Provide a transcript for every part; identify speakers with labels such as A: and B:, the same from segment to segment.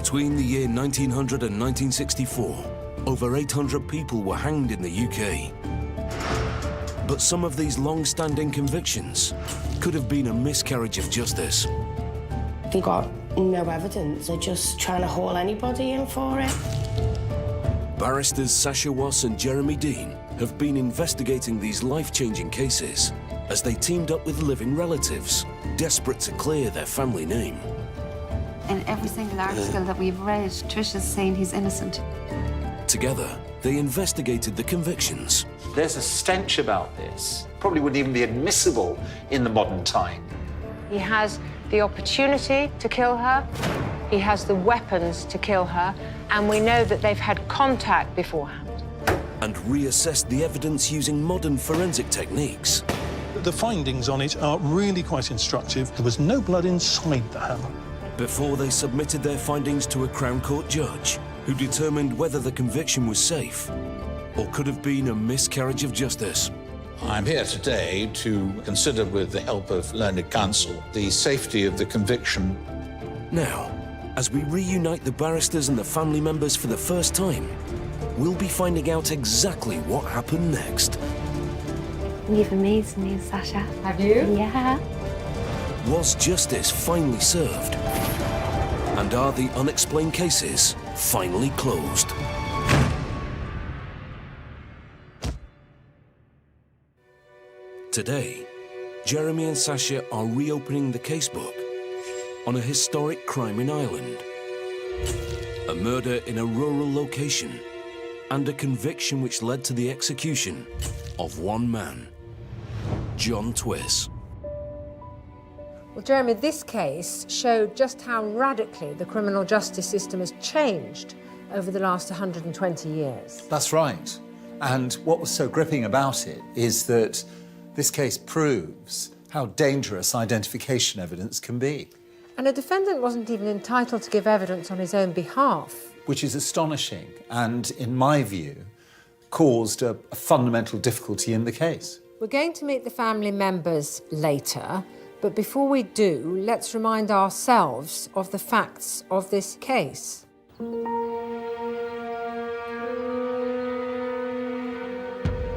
A: Between the year 1900 and 1964, over 800 people were hanged in the UK. But some of these long-standing convictions could have been a miscarriage of justice.
B: They got no evidence. They're just trying to haul anybody in for it.
A: Barristers Sasha Wass and Jeremy Dean have been investigating these life-changing cases as they teamed up with living relatives, desperate to clear their family name.
C: In every single article that we've read, Trish is saying he's innocent.
A: Together, they investigated the convictions.
D: There's a stench about this. Probably wouldn't even be admissible in the modern time.
E: He has the opportunity to kill her, he has the weapons to kill her, and we know that they've had contact beforehand.
A: And reassessed the evidence using modern forensic techniques.
F: The findings on it are really quite instructive. There was no blood inside the hammer.
A: Before they submitted their findings to a Crown Court judge, who determined whether the conviction was safe or could have been a miscarriage of justice.
G: I'm here today to consider, with the help of learned counsel, the safety of the conviction.
A: Now, as we reunite the barristers and the family members for the first time, we'll be finding out exactly what happened next.
C: You've amazed me, Sasha.
E: Have you?
C: Yeah.
A: Was justice finally served? And are the unexplained cases finally closed? Today, Jeremy and Sasha are reopening the casebook on a historic crime in Ireland. A murder in a rural location and a conviction which led to the execution of one man, John Twiss.
E: Well, Jeremy, this case showed just how radically the criminal justice system has changed over the last 120 years.
H: That's right. And what was so gripping about it is that this case proves how dangerous identification evidence can be.
E: And a defendant wasn't even entitled to give evidence on his own behalf.
H: Which is astonishing and, in my view, caused a fundamental difficulty in the case.
E: We're going to meet the family members later, but before we do, let's remind ourselves of the facts of this case.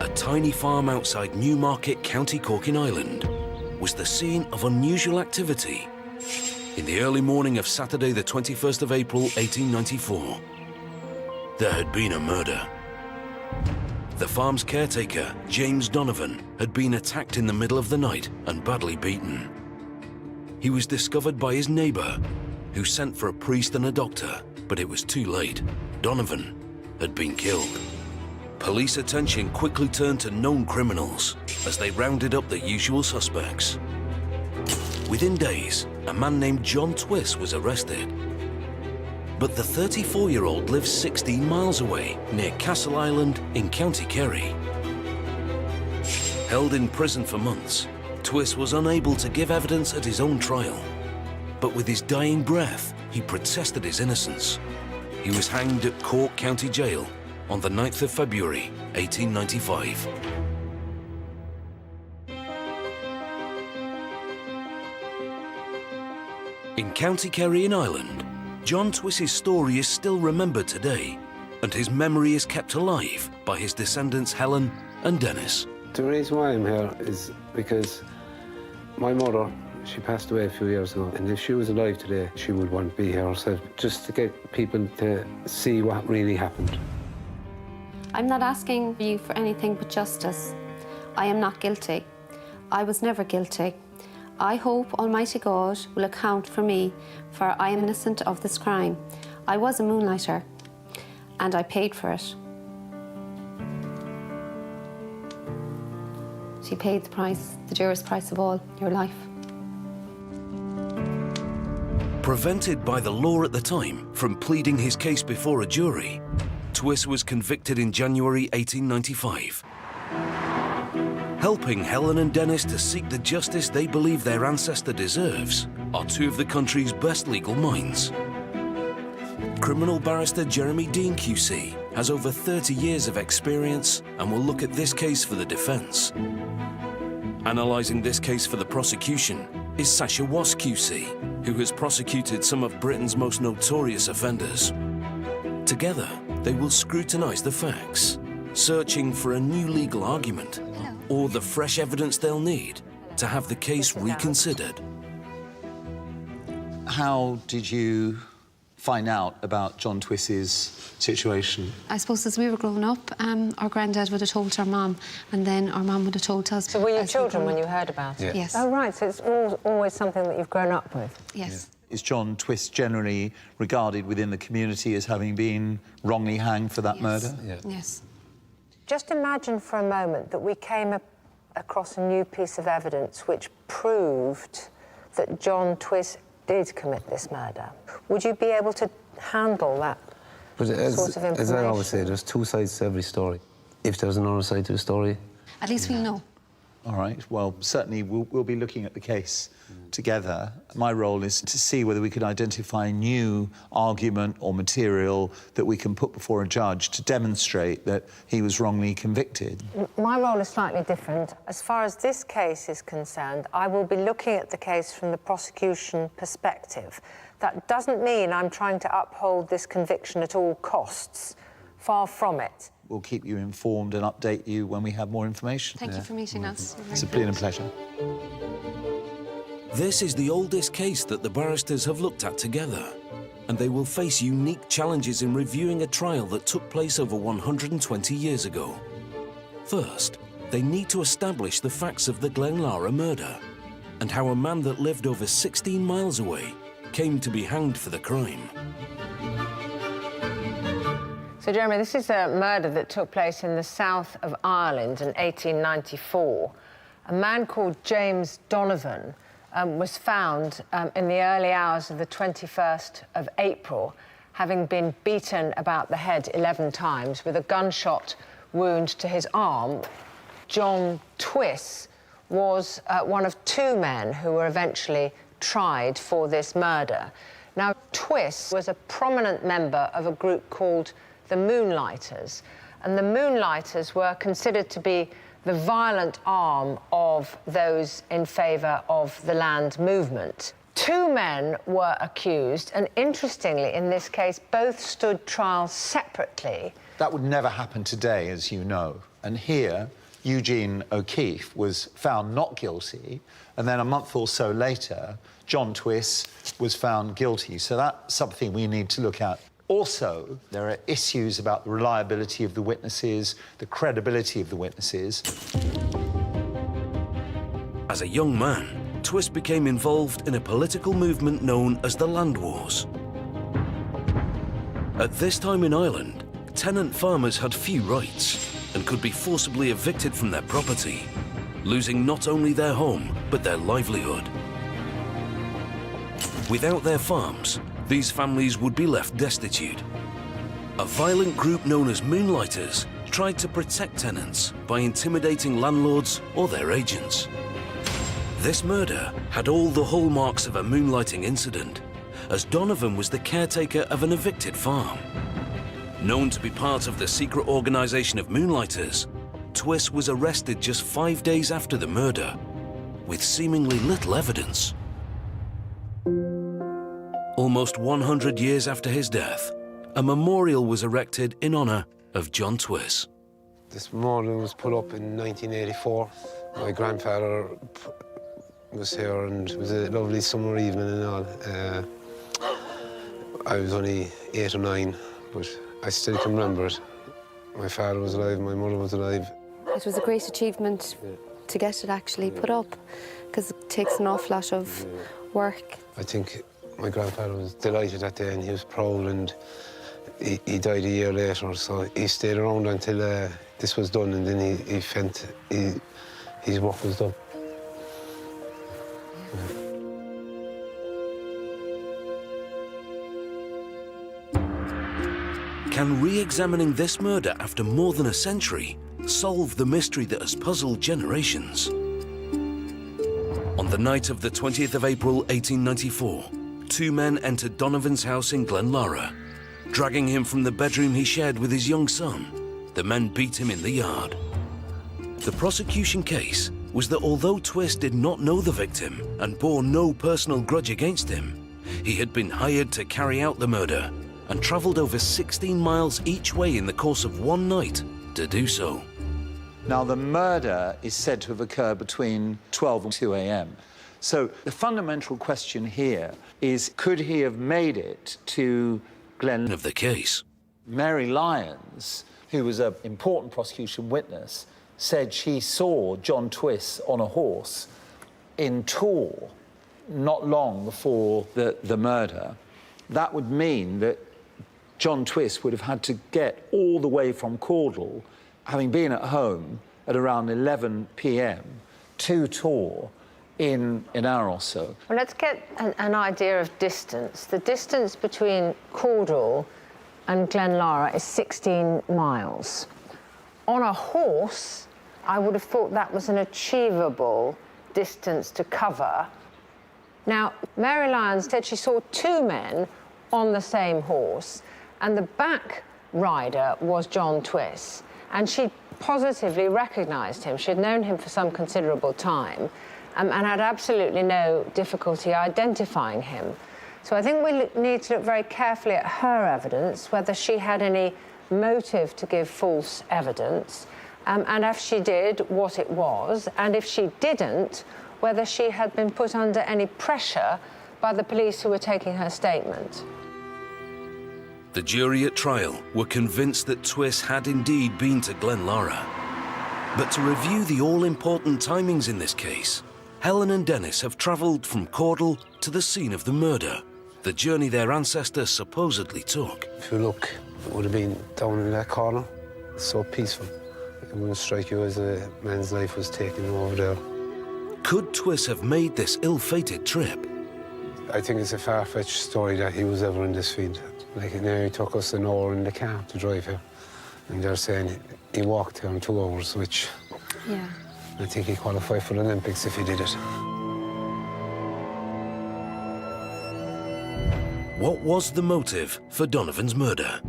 A: A tiny farm outside Newmarket, County Cork in Ireland was the scene of unusual activity in the early morning of Saturday the 21st of April 1894. There had been a murder. The farm's caretaker, James Donovan, had been attacked in the middle of the night and badly beaten. He was discovered by his neighbour, who sent for a priest and a doctor, but it was too late. Donovan had been killed. Police attention quickly turned to known criminals as they rounded up the usual suspects. Within days, a man named John Twiss was arrested. But the 34-year-old lives 16 miles away, near Castle Island in County Kerry. Held in prison for months, Twiss was unable to give evidence at his own trial. But with his dying breath, he protested his innocence. He was hanged at Cork County Jail on the 9th of February, 1895. In County Kerry in Ireland, John Twiss's story is still remembered today, and his memory is kept alive by his descendants Helen and Dennis.
I: The reason why I'm here is because my mother, she passed away a few years ago, and if she was alive today, she would want to be here herself, just to get people to see what really happened.
C: I'm not asking you for anything but justice. I am not guilty. I was never guilty. I hope Almighty God will account for me, for I am innocent of this crime. I was a moonlighter, and I paid for it. She paid the price, the dearest price of all, your life.
A: Prevented by the law at the time from pleading his case before a jury, Twiss was convicted in January 1895. Helping Helen and Dennis to seek the justice they believe their ancestor deserves are two of the country's best legal minds. Criminal barrister Jeremy Dean QC has over 30 years of experience and will look at this case for the defence. Analysing this case for the prosecution is Sasha Wass QC, who has prosecuted some of Britain's most notorious offenders. Together, they will scrutinise the facts, searching for a new legal argument or the fresh evidence they'll need to have the case reconsidered.
H: How did you find out about John Twiss's situation?
C: I suppose as we were growing up, our granddad would have told our mum, and then our mum would have told us.
E: So were you
C: as we
E: children
C: grew
E: when
C: up.
E: you heard about it?
C: Yes.
E: Oh, right, so it's always something that you've grown up with?
C: Yes.
H: Is John Twiss generally regarded within the community as having been wrongly hanged for that
C: Yes.
H: murder?
C: Yes.
E: Just imagine for a moment that we came across a new piece of evidence which proved that John Twiss did commit this murder. Would you be able to handle that
I: But
E: sort of information?
I: as I always say, there's two sides to every story. If there's another side to a story,
C: At least we'll know.
H: All right, well, certainly we'll be looking at the case together. My role is to see whether we can identify new argument or material that we can put before a judge to demonstrate that he was wrongly convicted.
E: My role is slightly different. As far as this case is concerned, I will be looking at the case from the prosecution perspective. That doesn't mean I'm trying to uphold this conviction at all costs. Far from it.
H: We'll keep you informed and update you when we have more information.
C: Thank you for meeting us.
H: It's been a pleasure.
A: This is the oldest case that the barristers have looked at together, and they will face unique challenges in reviewing a trial that took place over 120 years ago. First, they need to establish the facts of the Glenlara murder and how a man that lived over 16 miles away came to be hanged for the crime.
E: So, Jeremy, this is a murder that took place in the south of Ireland in 1894. A man called James Donovan was found in the early hours of the 21st of April, having been beaten about the head 11 times with a gunshot wound to his arm. John Twiss was one of two men who were eventually tried for this murder. Now, Twiss was a prominent member of a group called the Moonlighters, and the Moonlighters were considered to be the violent arm of those in favour of the land movement. Two men were accused, and interestingly, in this case, both stood trial separately.
H: That would never happen today, as you know. And here, Eugene O'Keefe was found not guilty, and then a month or so later, John Twiss was found guilty. So that's something we need to look at. Also, there are issues about the reliability of the witnesses, the credibility of the witnesses.
A: As a young man, Twiss became involved in a political movement known as the Land Wars. At this time in Ireland, tenant farmers had few rights and could be forcibly evicted from their property, losing not only their home, but their livelihood. Without their farms, these families would be left destitute. A violent group known as Moonlighters tried to protect tenants by intimidating landlords or their agents. This murder had all the hallmarks of a moonlighting incident, as Donovan was the caretaker of an evicted farm. Known to be part of the secret organisation of Moonlighters, Twiss was arrested just 5 days after the murder, with seemingly little evidence. Almost 100 years after his death, a memorial was erected in honour of John Twiss.
I: this memorial was put up in 1984. My grandfather was here, and it was a lovely summer evening and all. I was only 8 or 9, but I still can remember it. My father was alive, my mother was alive.
C: It was a great achievement to get it actually put up, because it takes an awful lot of work.
I: I think my grandfather was delighted that day, and he was proud, and he died a year later, so he stayed around until this was done, and then he felt his work was done.
A: Can re-examining this murder after more than a century solve the mystery that has puzzled generations? On the night of the 20th of April, 1894, 2 men entered Donovan's house in Glenlara. Dragging him from the bedroom he shared with his young son, the men beat him in the yard. The prosecution case was that although Twist did not know the victim and bore no personal grudge against him, he had been hired to carry out the murder and travelled over 16 miles each way in the course of one night to do so.
H: Now, the murder is said to have occurred between 12 and 2 a.m. So the fundamental question here is, could he have made it to Glen?
A: Of the case.
H: Mary Lyons, who was an important prosecution witness, said she saw John Twiss on a horse in Tor not long before the murder. That would mean that John Twiss would have had to get all the way from Caudle, having been at home at around 11 p.m. to Tor in an hour or so.
E: Well, let's get an idea of distance. The distance between Caudle and Glenlara is 16 miles. On a horse, I would have thought that was an achievable distance to cover. Now, Mary Lyons said she saw two men on the same horse, and the back rider was John Twiss, and she positively recognised him. She'd known him for some considerable time and had absolutely no difficulty identifying him. So I think we need to look very carefully at her evidence, whether she had any motive to give false evidence, and if she did, what it was, and if she didn't, whether she had been put under any pressure by the police who were taking her statement.
A: The jury at trial were convinced that Twiss had indeed been to Glenlara. But to review the all-important timings in this case, Helen and Dennis have travelled from Caudle to the scene of the murder, the journey their ancestors supposedly took.
I: If you look, it would have been down in that corner. It's so peaceful. It wouldn't strike you as a man's life was taken over there.
A: Could Twiss have made this ill-fated trip?
I: I think it's a far-fetched story that he was ever in this field. Like, now he took us an hour in the car to drive here. And they're saying he walked here in 2 hours, which...
C: Yeah.
I: I think he qualified for the Olympics if he did it.
A: What was the motive for Donovan's murder?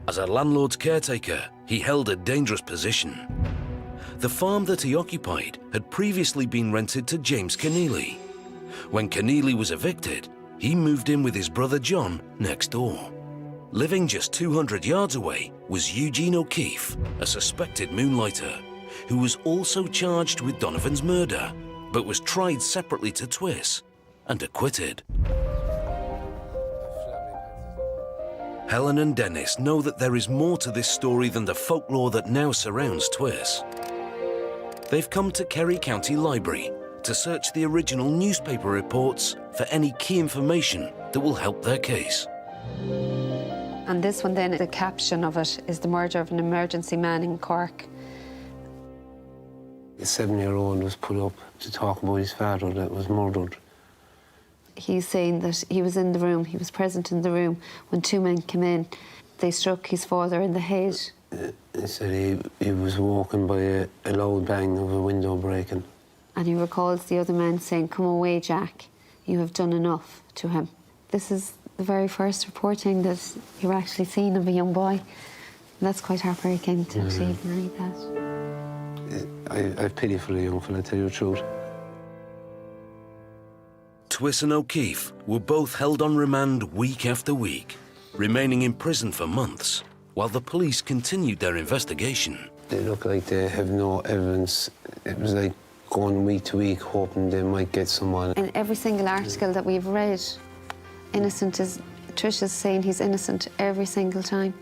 A: As a landlord's caretaker, he held a dangerous position. The farm that he occupied had previously been rented to James Keneally. When Keneally was evicted, he moved in with his brother John next door. Living just 200 yards away was Eugene O'Keefe, a suspected moonlighter, who was also charged with Donovan's murder, but was tried separately to Twiss and acquitted. Helen and Dennis know that there is more to this story than the folklore that now surrounds Twiss. They've come to Kerry County Library to search the original newspaper reports for any key information that will help their case.
C: And this one then, the caption of it is the murder of an emergency man in Cork.
I: A 7-year-old was put up to talk about his father that was murdered.
C: He's saying that he was in the room, he was present in the room when two men came in. They struck his father in the head.
I: He said he was walking by a loud bang of a window breaking.
C: And he recalls the other man saying, "Come away, Jack, you have done enough," to him. This is the very first reporting that you were actually seen of a young boy. And that's quite heartbreaking to actually even read that.
I: I have pity for the young fella, to tell you the truth.
A: Twiss and O'Keefe were both held on remand week after week, remaining in prison for months, while the police continued their investigation.
I: They look like they have no evidence. It was like going week to week, hoping they might get someone.
C: In every single article that we've read, Trish is saying he's innocent every single time.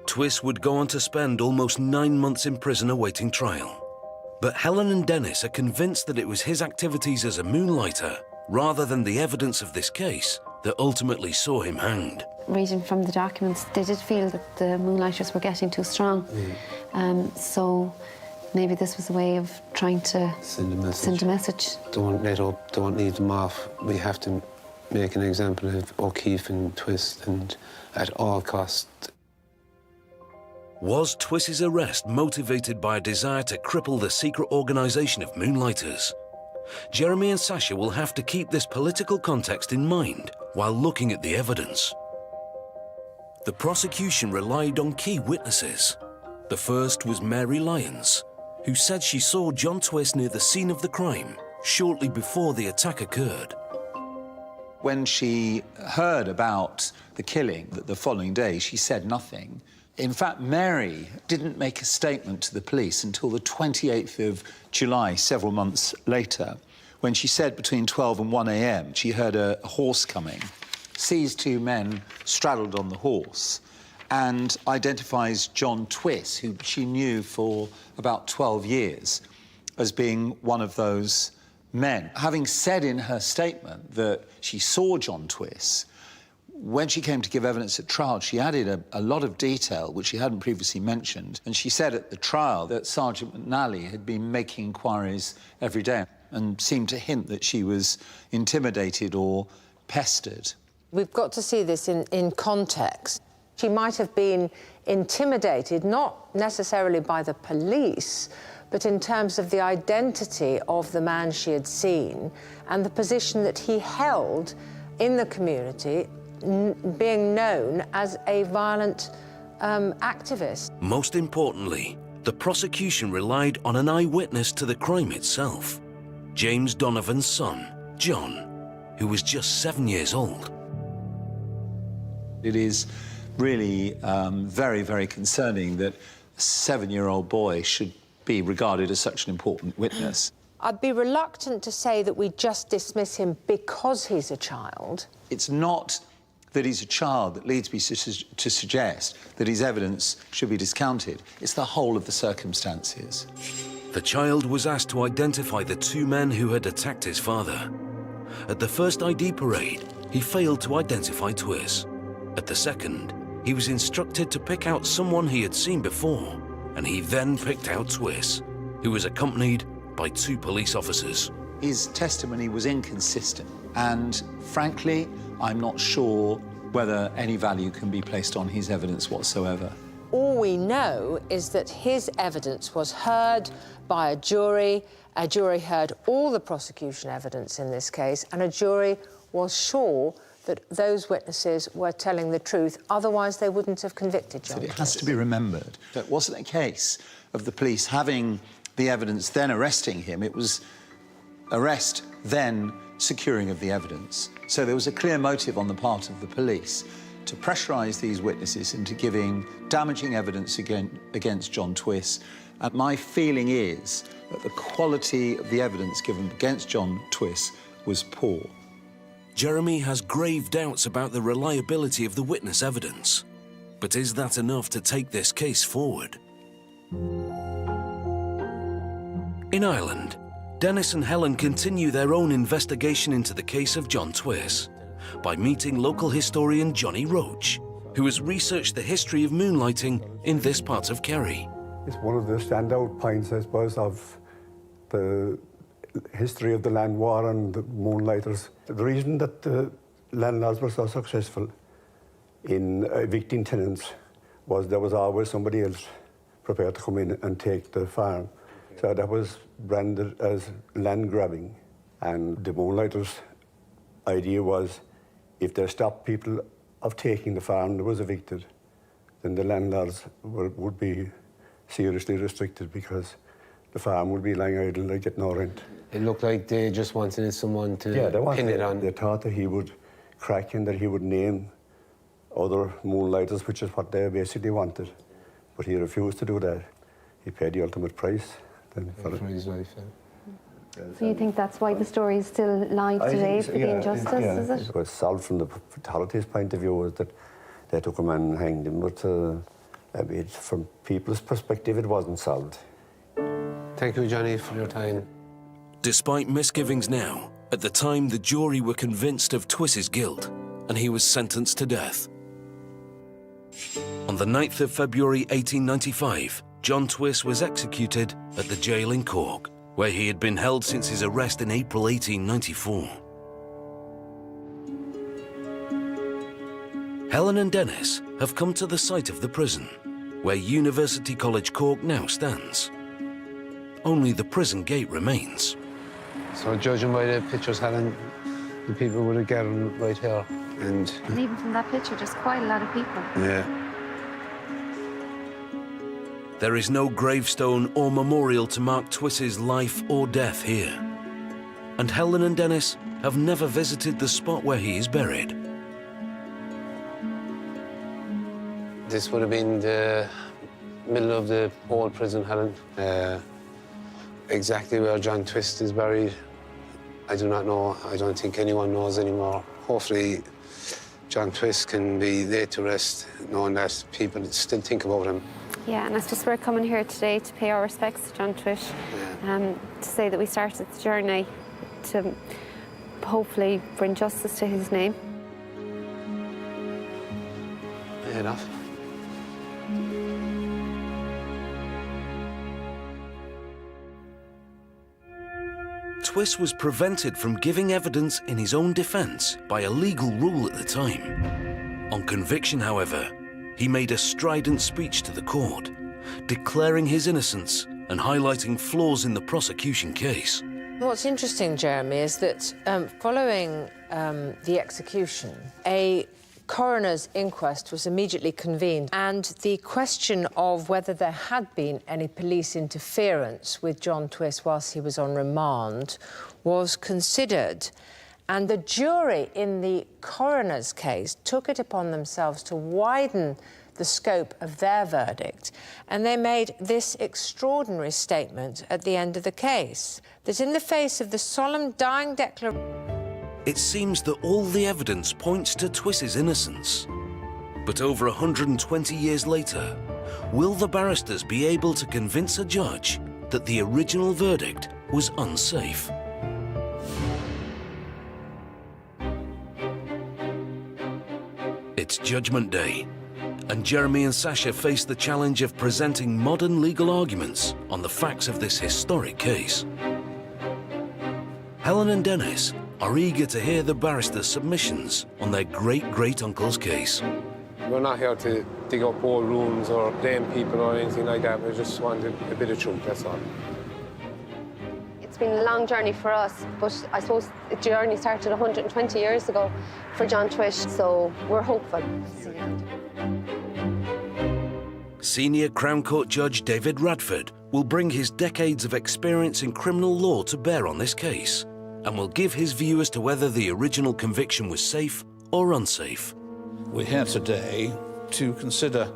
A: Twiss would go on to spend almost 9 months in prison awaiting trial. But Helen and Dennis are convinced that it was his activities as a moonlighter, rather than the evidence of this case, that ultimately saw him hanged.
C: Reading from the documents, they did feel that the moonlighters were getting too strong. So maybe this was a way of trying to send a message.
I: Don't let up, don't leave them off. We have to make an example of O'Keefe and Twist, and at all costs.
A: Was Twiss's arrest motivated by a desire to cripple the secret organisation of moonlighters? Jeremy and Sasha will have to keep this political context in mind while looking at the evidence. The prosecution relied on key witnesses. The first was Mary Lyons, who said she saw John Twiss near the scene of the crime shortly before the attack occurred.
H: When she heard about the killing the following day, she said nothing. In fact, Mary didn't make a statement to the police until the 28th of July, several months later, when she said between 12 and 1 a.m. she heard a horse coming, sees two men straddled on the horse, and identifies John Twiss, who she knew for about 12 years, as being one of those men. Having said in her statement that she saw John Twiss, when she came to give evidence at trial, she added a lot of detail which she hadn't previously mentioned. And she said at the trial that Sergeant McNally had been making inquiries every day and seemed to hint that she was intimidated or pestered.
E: We've got to see this in context. She might have been intimidated, not necessarily by the police, but in terms of the identity of the man she had seen and the position that he held in the community, being known as a violent activist.
A: Most importantly, the prosecution relied on an eyewitness to the crime itself, James Donovan's son, John, who was just 7 years old.
H: It is really very, very concerning that a 7-year-old boy should be regarded as such an important witness.
E: I'd be reluctant to say that we just dismiss him because he's a child.
H: It's not that he's a child that leads me to suggest that his evidence should be discounted. It's the whole of the circumstances.
A: The child was asked to identify the two men who had attacked his father. At the first ID parade, he failed to identify Twiss. At the second, he was instructed to pick out someone he had seen before, and he then picked out Twiss, who was accompanied by 2 police officers.
H: His testimony was inconsistent, and frankly, I'm not sure whether any value can be placed on his evidence whatsoever.
E: All we know is that his evidence was heard by a jury. A jury heard all the prosecution evidence in this case, and a jury was sure that those witnesses were telling the truth, otherwise they wouldn't have convicted John.
H: But it has to be remembered that it wasn't a case of the police having the evidence, then arresting him. It was arrest, then securing of the evidence. So there was a clear motive on the part of the police to pressurise these witnesses into giving damaging evidence against John Twiss. And my feeling is that the quality of the evidence given against John Twiss was poor.
A: Jeremy has grave doubts about the reliability of the witness evidence. But is that enough to take this case forward? In Ireland, Dennis and Helen continue their own investigation into the case of John Twiss by meeting local historian Johnny Roach, who has researched the history of moonlighting in this part of Kerry.
J: It's one of the standout points, I suppose, of the history of the land war and the moonlighters. The reason that the landlords were so successful in evicting tenants was there was always somebody else prepared to come in and take the farm. So that was branded as land grabbing. And the moonlighters' idea was if they stopped people of taking the farm that was evicted, then the landlords would be seriously restricted because the farm would be lying idle, they'd get no rent.
I: It looked like they just wanted someone to pin it on.
J: They thought that he would crack and that he would name other moonlighters, which is what they basically wanted. But he refused to do that. He paid the ultimate price.
I: For his life,
C: So you think that's why the story is still live today for the injustice, is it?
J: It was solved from the fatalities point of view, was that they took a man and hanged him, but from people's perspective, it wasn't solved.
I: Thank you, Johnny, for your time.
A: Despite misgivings now, at the time the jury were convinced of Twiss's guilt, and he was sentenced to death. On the 9th of February 1895, John Twiss was executed at the jail in Cork, where he had been held since his arrest in April 1894. Helen and Dennis have come to the site of the prison, where University College Cork now stands. Only the prison gate remains.
I: So judging by the pictures, Helen, the people would have gathered right here. And
C: even from that picture, just quite a lot of people.
I: yeah.
A: There is no gravestone or memorial to mark Twiss's life or death here. And Helen and Dennis have never visited the spot where he is buried.
I: This would have been the middle of the old prison, Helen. Exactly where John Twiss is buried, I do not know. I don't think anyone knows anymore. Hopefully, John Twiss can be laid to rest, knowing that people still think about him.
C: Yeah, and I suppose we're coming here today to pay our respects to John Twiss, to say that we started the journey to hopefully bring justice to his name.
I: Fair enough.
A: Twiss was prevented from giving evidence in his own defence by a legal rule at the time. On conviction, however, he made a strident speech to the court, declaring his innocence and highlighting flaws in the prosecution case.
E: What's interesting, Jeremy, is that following the execution, a coroner's inquest was immediately convened, and the question of whether there had been any police interference with John Twiss whilst he was on remand was considered. And the jury in the coroner's case took it upon themselves to widen the scope of their verdict, and they made this extraordinary statement at the end of the case, that in the face of the solemn dying declaration...
A: It seems that all the evidence points to Twiss's innocence. But over 120 years later, will the barristers be able to convince a judge that the original verdict was unsafe? It's Judgment Day, and Jeremy and Sasha face the challenge of presenting modern legal arguments on the facts of this historic case. Helen and Dennis are eager to hear the barristers' submissions on their great-great-uncle's case.
I: We're not here to dig up old rooms or blame people or anything like that. We just want a bit of truth, that's all.
C: It's been a long journey for us, but I suppose the journey started 120 years ago for John Twiss, so we're hopeful.
A: Senior Crown Court Judge David Radford will bring his decades of experience in criminal law to bear on this case, and will give his view as to whether the original conviction was safe or unsafe.
G: We're here today to consider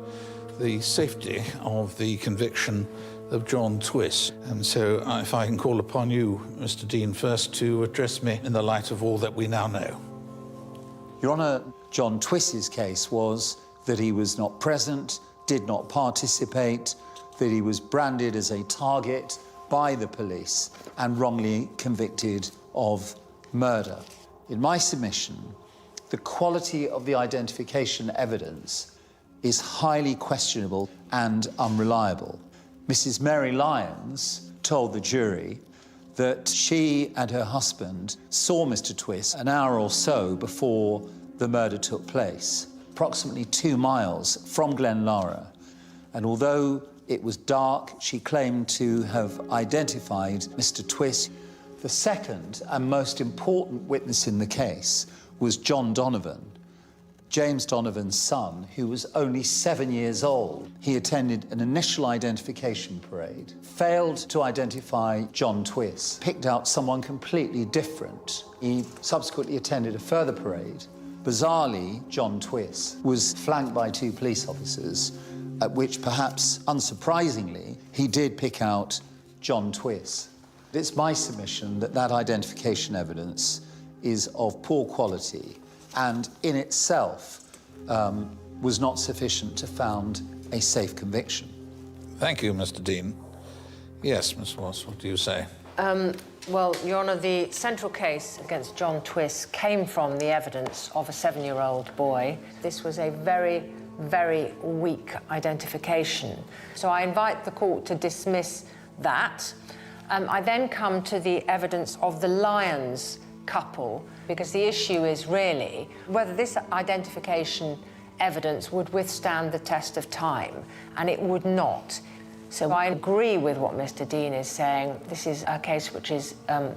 G: the safety of the conviction of John Twiss. And so if I can call upon you, Mr. Dean, first to address me in the light of all that we now know.
K: Your Honour, John Twiss's case was that he was not present, did not participate, that he was branded as a target by the police and wrongly convicted of murder. In my submission, the quality of the identification evidence is highly questionable and unreliable. Mrs. Mary Lyons told the jury that she and her husband saw Mr. Twiss an hour or so before the murder took place, approximately 2 miles from Glenlara. And although it was dark, she claimed to have identified Mr. Twiss. The second and most important witness in the case was John Donovan, James Donovan's son, who was only 7 years old. He attended an initial identification parade, failed to identify John Twiss, picked out someone completely different. He subsequently attended a further parade. Bizarrely, John Twiss was flanked by 2 police officers, at which, perhaps unsurprisingly, he did pick out John Twiss. It's my submission that that identification evidence is of poor quality and in itself was not sufficient to found a safe conviction.
G: Thank you, Mr. Dean. Yes, Miss Ross, what do you say?
E: Well, Your Honour, the central case against John Twiss came from the evidence of a 7-year-old boy. This was a very, very weak identification. So I invite the court to dismiss that. I then come to the evidence of the Lyons couple, because the issue is really whether this identification evidence would withstand the test of time, and it would not. So I agree with what Mr. Dean is saying. This is a case which is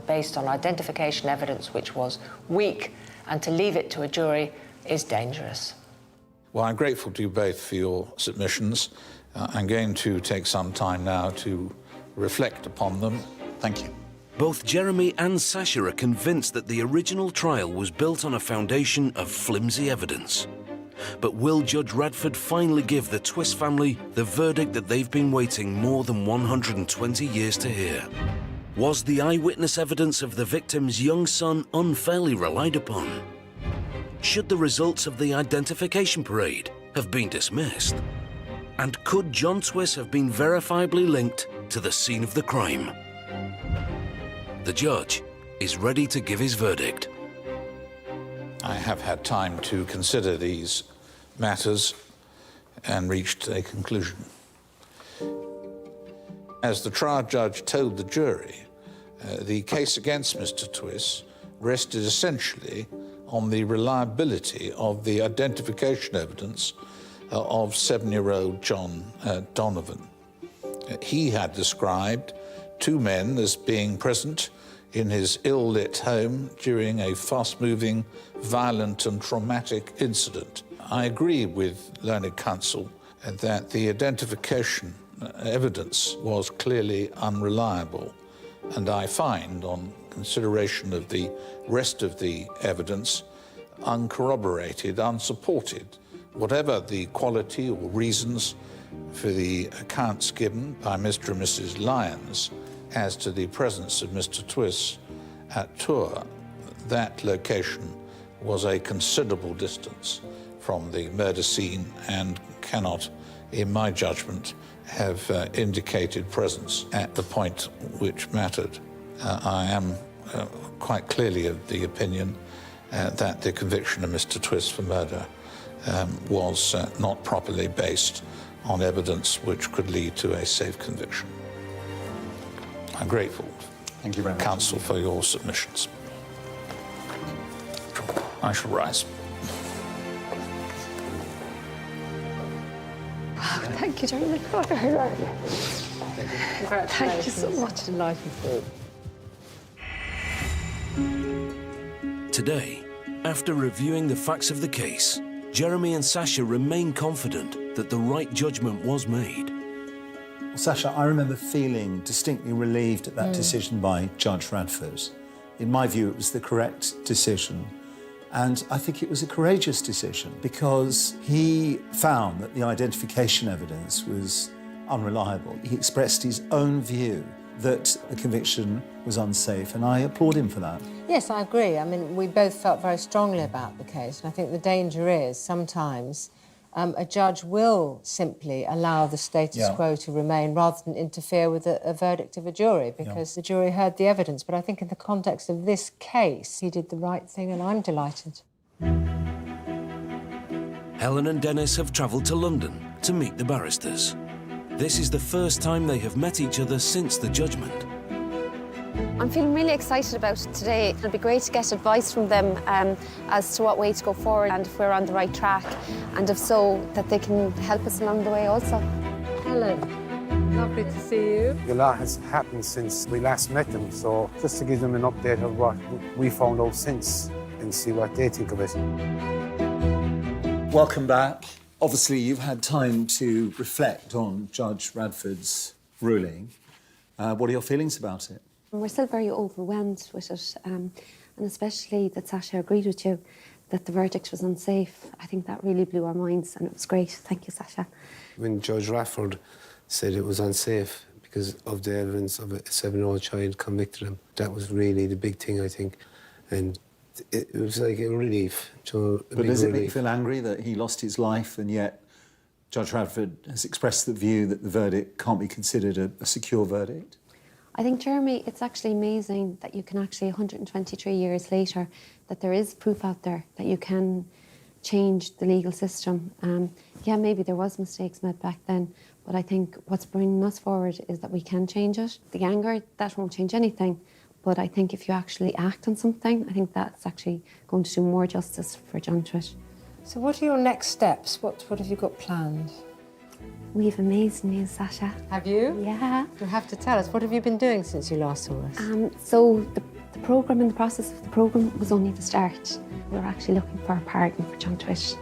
E: based on identification evidence which was weak, and to leave it to a jury is dangerous.
G: Well, I'm grateful to you both for your submissions, I'm going to take some time now to reflect upon them.
K: Thank you.
A: Both Jeremy and Sasha are convinced that the original trial was built on a foundation of flimsy evidence. But will Judge Radford finally give the Twist family the verdict that they've been waiting more than 120 years to hear? Was the eyewitness evidence of the victim's young son unfairly relied upon? Should the results of the identification parade have been dismissed? And could John Twiss have been verifiably linked to the scene of the crime? The judge is ready to give his verdict.
G: I have had time to consider these matters and reached a conclusion. As the trial judge told the jury, the case against Mr. Twiss rested essentially on the reliability of the identification evidence of 7-year-old John Donovan. He had described 2 men as being present in his ill-lit home during a fast-moving, violent and traumatic incident. I agree with learned counsel that the identification evidence was clearly unreliable, and I find, on consideration of the rest of the evidence, uncorroborated, unsupported, whatever the quality or reasons for the accounts given by Mr. and Mrs. Lyons as to the presence of Mr. Twiss at Tours. That location was a considerable distance from the murder scene and cannot, in my judgment, have indicated presence at the point which mattered. I am quite clearly of the opinion that the conviction of Mr. Twiss for murder was not properly based on evidence which could lead to a safe conviction. I'm grateful,
K: Thank you very much,
G: counsel, for your submissions. I shall rise.
C: Oh, thank you, Jeremy. Thank you so much.
E: Delightful.
A: Today, after reviewing the facts of the case, Jeremy and Sasha remain confident that the right judgment was made.
L: Sasha, I remember feeling distinctly relieved at that decision by Judge Radford. In my view, it was the correct decision. And I think it was a courageous decision because he found that the identification evidence was unreliable. He expressed his own view that the conviction was unsafe, and I applaud him for that.
E: Yes, I agree. I mean, we both felt very strongly about the case, and I think the danger is sometimes a judge will simply allow the status quo to remain rather than interfere with a verdict of a jury because the jury heard the evidence. But I think in the context of this case, he did the right thing, and I'm delighted.
A: Helen and Dennis have travelled to London to meet the barristers. This is the first time they have met each other since the judgment.
C: I'm feeling really excited about it today. It'll be great to get advice from them as to what way to go forward and if we're on the right track, and if so, that they can help us along the way also.
E: Helen, lovely to see you.
M: A lot has happened since we last met them, so just to give them an update of what we found out since and see what they think of it.
L: Welcome back. Obviously, you've had time to reflect on Judge Radford's ruling. What are your feelings about it?
C: We're still very overwhelmed with it, and especially that Sasha agreed with you that the verdict was unsafe. I think that really blew our minds, and it was great. Thank you, Sasha.
I: When Judge Radford said it was unsafe because of the evidence of a 7-year-old child convicted him, that was really the big thing, I think. And it was like a relief.
L: But does it make you feel angry that he lost his life and yet Judge Radford has expressed the view that the verdict can't be considered a secure verdict?
C: I think, Jeremy, it's actually amazing that you can actually, 123 years later, that there is proof out there that you can change the legal system. Yeah, maybe there was mistakes made back then, but I think what's bringing us forward is that we can change it. The anger, that won't change anything, but I think if you actually act on something, I think that's actually going to do more justice for John Twiss.
E: So what are your next steps? What have you got planned?
C: We've amazed news, Sasha.
E: Have you?
C: Yeah.
E: You have to tell us. What have you been doing since you last saw us?
C: So the programme and the process of the programme was only the start. We're actually looking for a partner for John Twiss.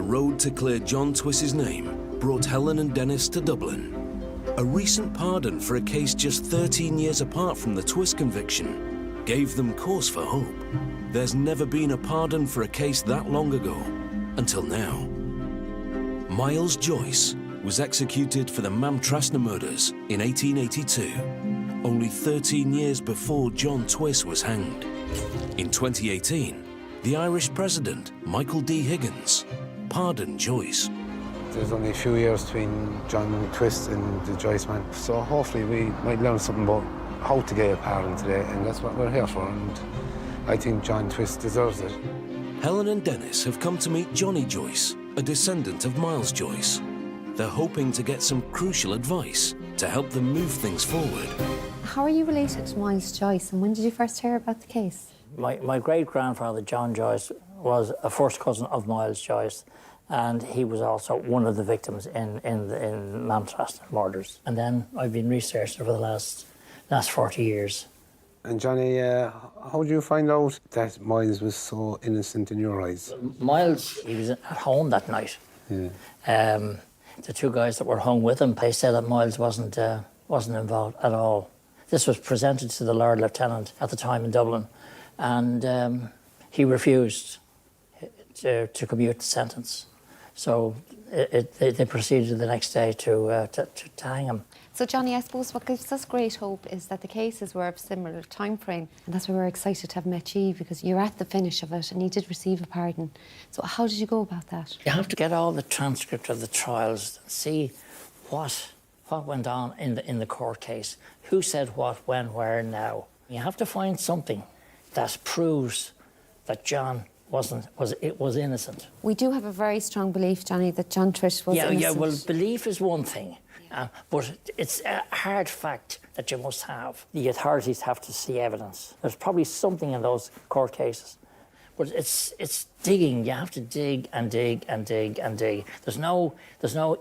A: The road to clear John Twiss's name brought Helen and Dennis to Dublin. A recent pardon for a case just 13 years apart from the Twiss conviction gave them cause for hope. There's never been a pardon for a case that long ago, until now. Miles Joyce was executed for the Mamtrasna murders in 1882, only 13 years before John Twiss was hanged. In 2018, the Irish president, Michael D. Higgins, pardoned Joyce.
M: There's only a few years between John Twiss and the Joyce man, so hopefully we might learn something about how to get a pardon today, and that's what we're here for, and I think John Twiss deserves it.
A: Helen and Dennis have come to meet Johnny Joyce, a descendant of Miles Joyce. They're hoping to get some crucial advice to help them move things forward.
C: How are you related to Miles Joyce, and when did you first hear about the case?
N: My great-grandfather, John Joyce, was a first cousin of Miles Joyce, and he was also one of the victims in Mamtrasna murders. And then I've been researching over the last 40 years.
M: And Johnny, how did you find out that Miles was so innocent in your eyes?
N: Miles, he was at home that night.
M: Yeah.
N: The two guys that were hung with him, they said that Miles wasn't involved at all. This was presented to the Lord Lieutenant at the time in Dublin, and he refused to commute the sentence. So they proceeded the next day to hang him.
C: So, Johnny, I suppose what gives us great hope is that the cases were of similar time frame, and that's why we're excited to have met you, because you're at the finish of it and you did receive a pardon. So how did you go about that?
N: You have to get all the transcript of the trials and see what went on in the court case, who said what, when, where, now. You have to find something that proves that John was innocent.
C: We do have a very strong belief, Johnny, that John Twiss was innocent.
N: Yeah, well, belief is one thing. But it's a hard fact that you must have. The authorities have to see evidence. There's probably something in those court cases. But it's digging. You have to dig and dig and dig and dig. There's no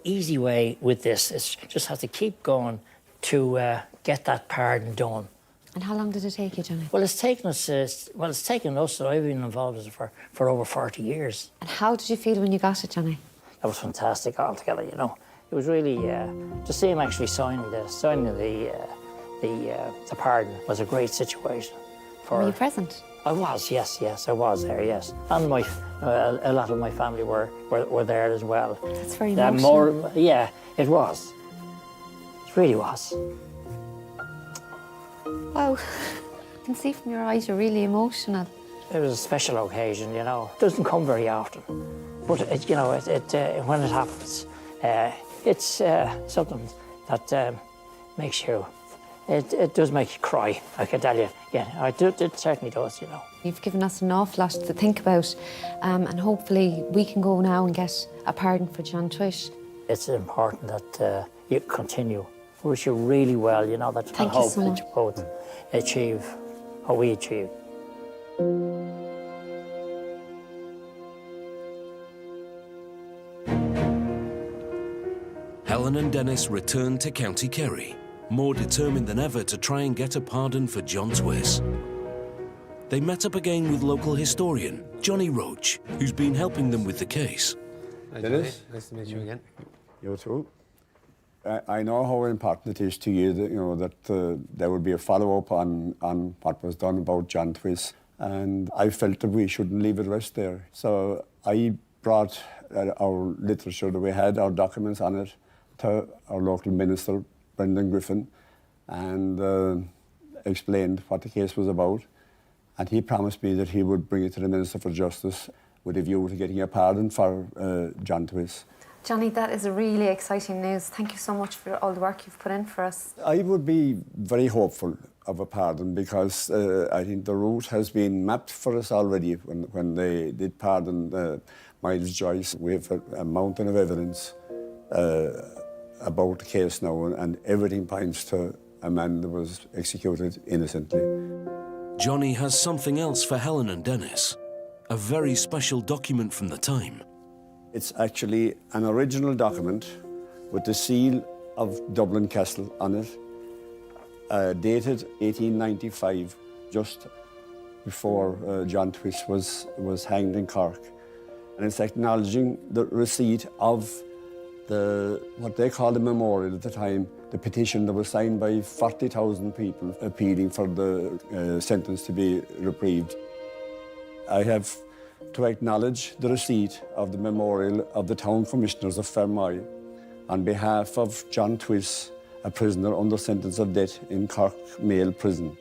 N: easy way with this. It just has to keep going to get that pardon done.
C: And how long did it take you, Johnny?
N: Well, it's taken us. It's taken us. I've been involved in it for over 40 years.
C: And how did you feel when you got it, Johnny?
N: That was fantastic altogether. You know. It was really, to see him actually signing the pardon was a great situation.
C: Were you present?
N: I was, yes, I was there, yes. And a lot of my family were there as well.
C: That's very emotional.
N: Yeah, it was. It really was.
C: Wow, I can see from your eyes you're really emotional.
N: It was a special occasion, you know. It doesn't come very often, but when it happens, it's something that makes you. It does make you cry, I can tell you. Yeah, it certainly does, you know.
C: You've given us an awful lot to think about, and hopefully we can go now and get a pardon for John Twiss.
N: It's important that you continue. I wish you really well, you know, that I hope that you both achieve what we achieved.
A: Helen and Dennis returned to County Kerry, more determined than ever to try and get a pardon for John Twiss. They met up again with local historian Johnny Roach, who's been helping them with the case.
M: Hi, Dennis. Nice to meet you again.
J: You too. I know how important it is to you that there will be a follow-up on what was done about John Twiss, and I felt that we shouldn't leave it rest there. So I brought our literature that we had, our documents on it, to our local minister, Brendan Griffin, and explained what the case was about. And he promised me that he would bring it to the Minister for Justice with a view to getting a pardon for John Twiss.
C: Johnny, that is really exciting news. Thank you so much for all the work you've put in for us.
J: I would be very hopeful of a pardon because I think the route has been mapped for us already when they did pardon Miles Joyce. We have a mountain of evidence about the case now, and everything points to a man that was executed innocently.
A: Johnny has something else for Helen and Dennis, a very special document from the time.
J: It's actually an original document with the seal of Dublin Castle on it, dated 1895, just before John Twiss was hanged in Cork. And it's acknowledging the receipt of what they called a memorial at the time, the petition that was signed by 40,000 people appealing for the sentence to be reprieved. I have to acknowledge the receipt of the memorial of the Town Commissioners of Fermoy on behalf of John Twiss, a prisoner under sentence of death in Cork Mail Prison,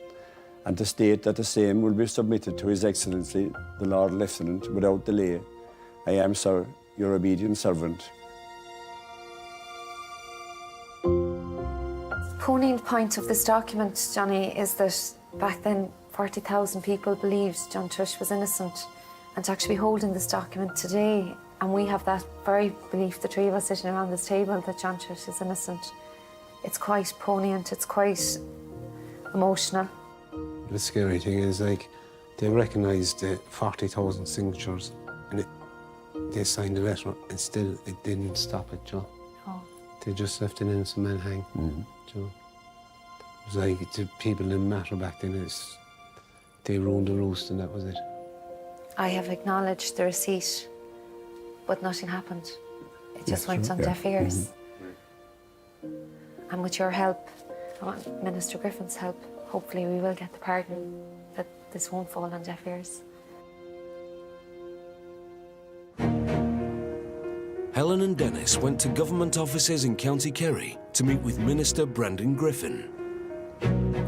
J: and to state that the same will be submitted to His Excellency, the Lord Lieutenant, without delay. I am, sir, your obedient servant.
C: Poignant point of this document, Johnny, is that back then 40,000 people believed John Twiss was innocent, and to actually be holding this document today, and we have that very belief, the three of us sitting around this table, that John Twiss is innocent. It's quite poignant, it's quite emotional.
M: The scary thing is, like, they recognised the 40,000 signatures and they signed the letter, and still it didn't stop it, Joe.
C: Oh.
M: They just left an innocent man hang, Joe. It was like, the people didn't matter back then. They ruined the roost and that was it.
C: I have acknowledged the receipt, but nothing happened. It just went on deaf ears. And with your help, Minister Griffin's help, hopefully we will get the pardon, that this won't fall on deaf ears.
A: Helen and Dennis went to government offices in County Kerry to meet with Minister Brendan Griffin.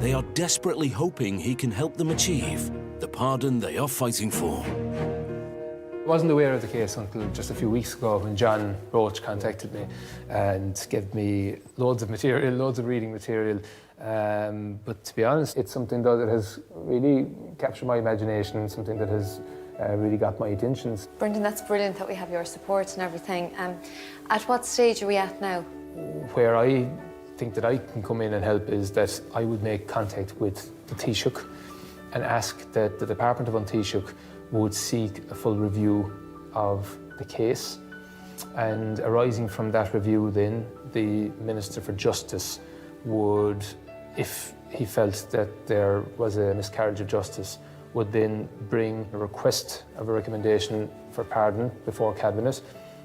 A: They are desperately hoping he can help them achieve the pardon they are fighting for.
I: I wasn't aware of the case until just a few weeks ago when John Roach contacted me and gave me loads of material, loads of reading material. But to be honest, it's something that has really captured my imagination, something that has really got my attention.
C: Brendan, that's brilliant that we have your support and everything. At what stage are we at now?
I: Where I think that I can come in and help is that I would make contact with the Taoiseach and ask that the Department of An Taoiseach would seek a full review of the case. And arising from that review then, the Minister for Justice would, if he felt that there was a miscarriage of justice, would then bring a request of a recommendation for pardon before Cabinet.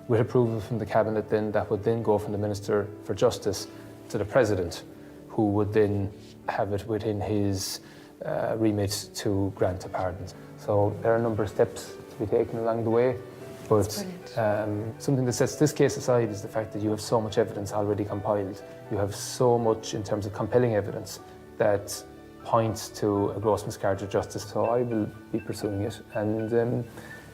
I: With approval from the Cabinet then, that would then go from the Minister for Justice to the President, who would then have it within his remit to grant a pardon. So there are a number of steps to be taken along the way, but something that sets this case aside is the fact that you have so much evidence already compiled. You have so much in terms of compelling evidence that points to a gross miscarriage of justice. So I will be pursuing it and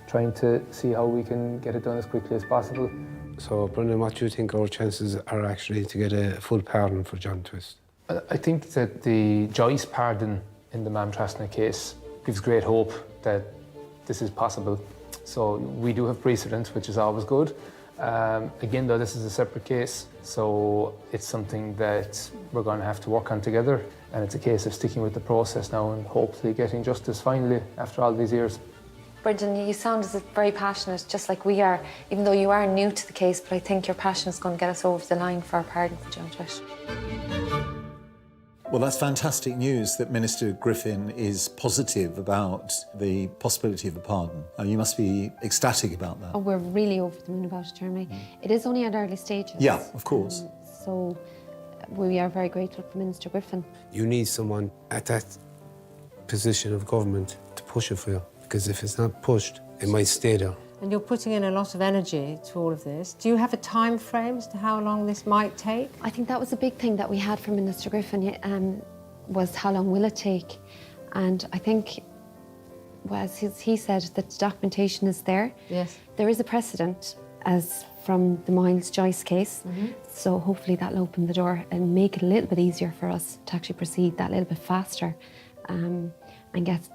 I: trying to see how we can get it done as quickly as possible.
M: So, Brendan, what do you think our chances are actually to get a full pardon for John Twiss?
I: I think that the Joyce pardon in the Mam Trasna case gives great hope that this is possible. So we do have precedent, which is always good. Again, though, this is a separate case, so it's something that we're going to have to work on together. And it's a case of sticking with the process now and hopefully getting justice finally after all these years.
C: Brendan, you sound as if very passionate, just like we are, even though you are new to the case, but I think your passion is going to get us over the line for a pardon for John Twiss.
L: Well, that's fantastic news that Minister Griffin is positive about the possibility of a pardon. You must be ecstatic about that.
C: Oh, we're really over the moon about it, Jeremy. It is only at early stages.
L: Yeah, of course.
C: So we are very grateful for Minister Griffin.
M: You need someone at that position of government to push it for you, because if it's not pushed, it might stay there.
E: And you're putting in a lot of energy to all of this. Do you have a time frame as to how long this might take?
C: I think that was a big thing that we had from Minister Griffin, was how long will it take? And I think, well, as he said, that the documentation is there.
E: Yes.
C: There is a precedent, as from the Miles Joyce case. So hopefully that'll open the door and make it a little bit easier for us to actually proceed that little bit faster and get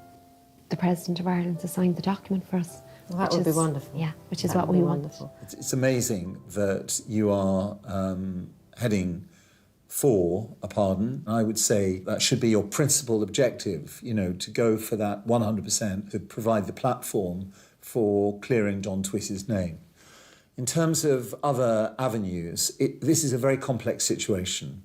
C: the President of Ireland to sign the document for us.
E: Well, that would be wonderful.
C: Yeah, which is what we want.
L: It's amazing that you are heading for a pardon. I would say that should be your principal objective, you know, to go for that 100%, to provide the platform for clearing John Twiss's name. In terms of other avenues, this is a very complex situation.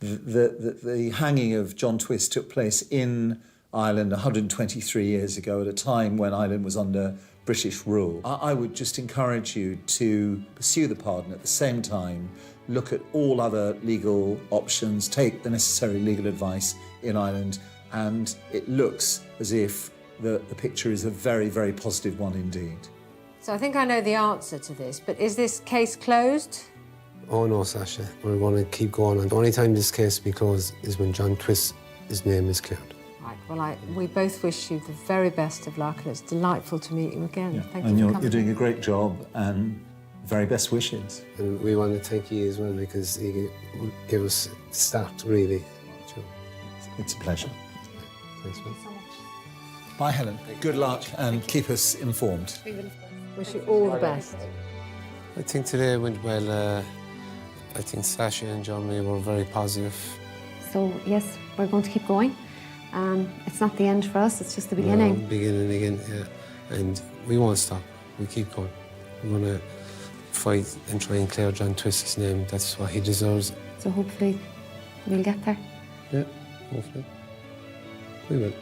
L: The hanging of John Twiss took place in Ireland 123 years ago at a time when Ireland was under British rule. I would just encourage you to pursue the pardon at the same time, look at all other legal options, take the necessary legal advice in Ireland, and it looks as if the picture is a very, very positive one indeed.
E: So I think I know the answer to this, but is this case closed?
I: Oh no, Sasha, we're going to keep going. And the only time this case will be closed is when John Twist, his name is cleared.
E: Right, well, we both wish you the very best of luck, and it's delightful to meet you again. Thank you
L: And
E: for
L: you're
E: coming.
L: doing a great job, and very best wishes.
I: And we want to thank you as well because he gave us the start, really.
L: It's a pleasure.
I: Thanks, man.
L: Bye, Helen. Good luck, and keep us informed.
E: Wish you all the best.
I: I think today went well. I think Sasha and John May were very positive.
C: So, yes, we're going to keep going. It's not the end for us, it's just the beginning.
I: No, beginning again, yeah. And we won't stop. We keep going. We're going to fight and try and clear John Twist's name. That's what he deserves.
C: So hopefully we'll get there.
I: Yeah, hopefully. We will.